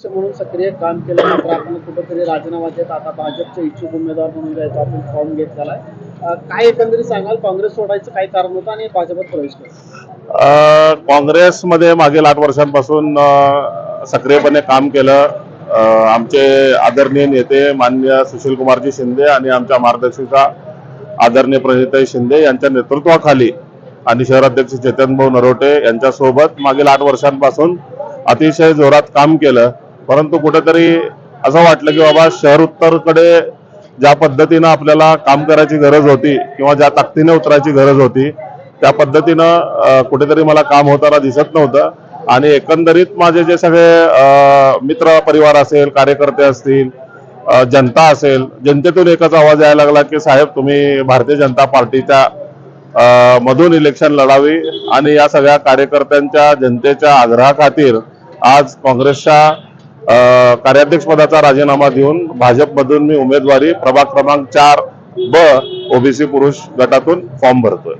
म्हणून सक्रिय काम केलं, मात्र आपण कुठेतरी राजीनामा देत आता भाजपचे इच्छुक उमेदवार म्हणून जायचं आपण फॉर्म घेतलेला आहे. काय एकंदरीत सांगाल, काँग्रेस सोडायचं काय कारण होतं आणि भाजपात प्रवेश केला? काँग्रेसमध्ये मागील 8 वर्षांपासून सक्रियपणे काम केलं. आमचे आदरणीय नेते माननीय सुशीलकुमारजी शिंदे आणि आमच्या मार्गदर्शिका आदरणीय प्रणिताई शिंदे यांच्या नेतृत्वाखाली आणि शहराध्यक्ष चेतनभाऊ नरोटे यांच्यासोबत मागील 8 वर्षांपासून अतिशय जोरात काम केलं. परंतु कुठेतरी असं वाटलं की बाबा शहर उत्तरकडे ज्या पद्धतीनं आपल्याला काम करायची गरज होती किंवा ज्या ताकदीने उतरायची गरज होती त्या पद्धतीनं कुठेतरी मला काम होताना दिसत नव्हतं. आणि एकंदरीत माझे जे सगळे मित्र परिवार असेल, कार्यकर्ते असतील, जनता असेल, जनतेतून एकच आवाज यायला लागला की साहेब तुम्ही भारतीय जनता पार्टीच्या मधून इलेक्शन लढावी. आणि या सगळ्या कार्यकर्त्यांच्या जनतेच्या आग्रहाखातीर आज काँग्रेसच्या कार्याध्यक्ष पदाचा राजीनामा देऊन भाजपमधून मी उमेदवारी प्रभाग क्रमांक 4 ब ओबीसी पुरुष गटातून फॉर्म भरतोय.